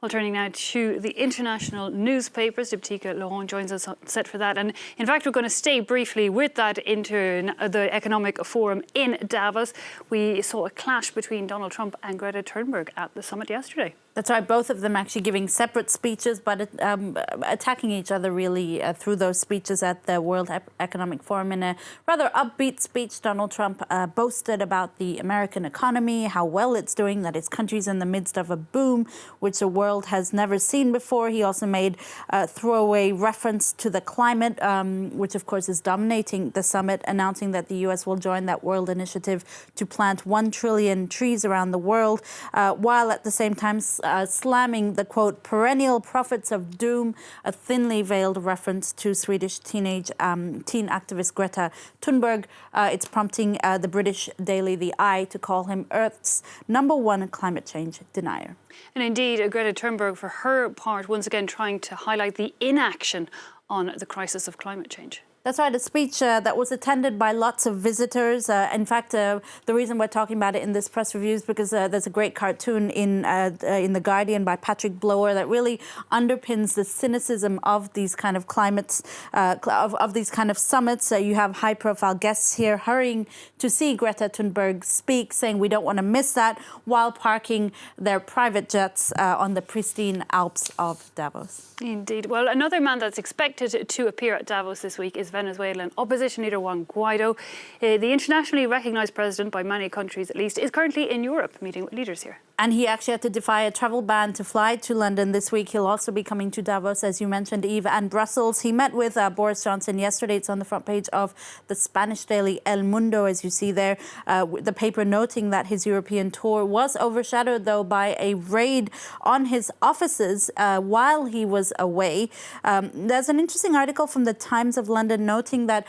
Well, turning now to the international newspapers, Diptyque Laurent joins us set for that. And in fact, we're going to stay briefly with that into the economic forum in Davos. We saw a clash between Donald Trump and Greta Thunberg at the summit yesterday. That's right, both of them actually giving separate speeches, but attacking each other really through those speeches at the World Economic Forum. In a rather upbeat speech, Donald Trump boasted about the American economy, how well it's doing, that his country's in the midst of a boom, which the world has never seen before. He also made a throwaway reference to the climate, which of course is dominating the summit, announcing that the US will join that world initiative to plant 1 trillion trees around the world, while at the same time slamming the, quote, perennial prophets of doom, a thinly veiled reference to Swedish teen activist Greta Thunberg. It's prompting the British daily The Eye to call him Earth's #1 climate change denier. And indeed, Greta Thunberg, for her part, once again trying to highlight the inaction on the crisis of climate change. That's right, a speech that was attended by lots of visitors. In fact, the reason we're talking about it in this press review is because there's a great cartoon in The Guardian by Patrick Blower that really underpins the cynicism of these kind of climates, of these kind of summits. You have high-profile guests here hurrying to see Greta Thunberg speak, saying we don't want to miss that, while parking their private jets on the pristine Alps of Davos. Indeed. Well, another man that's expected to appear at Davos this week is Venezuelan opposition leader Juan Guaido. The internationally recognised president, by many countries at least, is currently in Europe meeting with leaders here. And he actually had to defy a travel ban to fly to London this week. He'll also be coming to Davos, as you mentioned, Eve, and Brussels. He met with Boris Johnson yesterday. It's on the front page of the Spanish daily El Mundo, as you see there. The paper noting that his European tour was overshadowed, though, by a raid on his offices while he was away. There's an interesting article from the Times of London noting that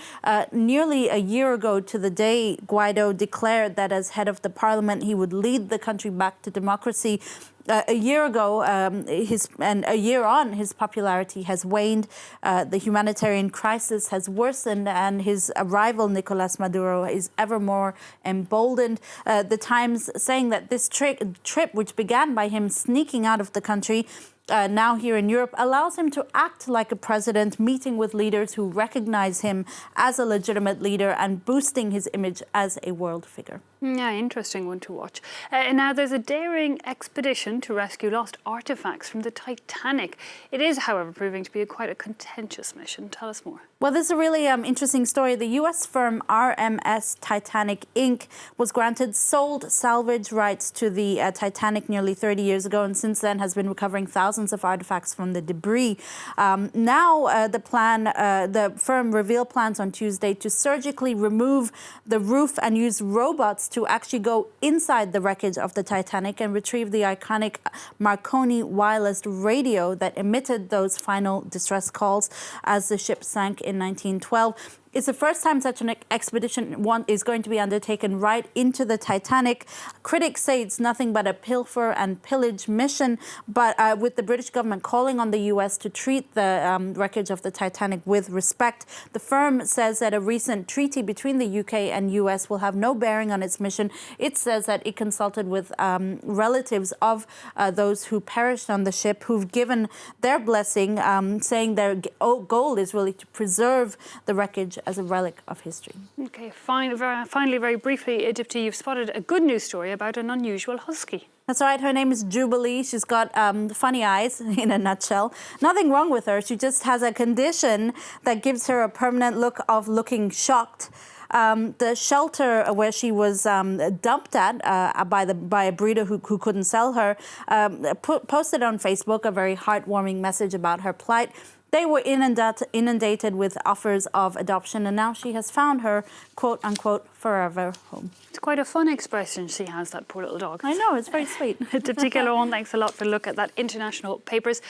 nearly a year ago to the day, Guaido declared that as head of the parliament, he would lead the country back to democracy. A year ago, a year on, his popularity has waned. The humanitarian crisis has worsened, and his rival, Nicolas Maduro, is ever more emboldened. The Times saying that this trip, which began by him sneaking out of the country, now here in Europe, allows him to act like a president, meeting with leaders who recognize him as a legitimate leader and boosting his image as a world figure. Yeah, interesting one to watch. Now, there's a daring expedition to rescue lost artefacts from the Titanic. It is, however, proving to be quite a contentious mission. Tell us more. Well, this is a really interesting story. The U.S. firm RMS Titanic Inc. was granted sold salvage rights to the Titanic nearly 30 years ago, and since then has been recovering thousands of artifacts from the debris. Now, the firm revealed plans on Tuesday to surgically remove the roof and use robots to actually go inside the wreckage of the Titanic and retrieve the iconic Marconi wireless radio that emitted those final distress calls as the ship sank in 1912. It's the first time such an expedition is going to be undertaken right into the Titanic. Critics say it's nothing but a pilfer and pillage mission, but with the British government calling on the US to treat the wreckage of the Titanic with respect. The firm says that a recent treaty between the UK and US will have no bearing on its mission. It says that it consulted with relatives of those who perished on the ship, who've given their blessing, saying their goal is really to preserve the wreckage as a relic of history. Okay, finally, very briefly, Dipty, you've spotted a good news story about an unusual husky. That's right. Her name is Jubilee. She's got funny eyes, in a nutshell. Nothing wrong with her. She just has a condition that gives her a permanent look of looking shocked. The shelter where she was dumped at by a breeder who couldn't sell her posted on Facebook a very heartwarming message about her plight. They were inundated with offers of adoption, and now she has found her quote-unquote forever home. It's quite a fun expression she has, that poor little dog. I know, it's very sweet. Diptyque Laurent, thanks a lot for a look at that international papers.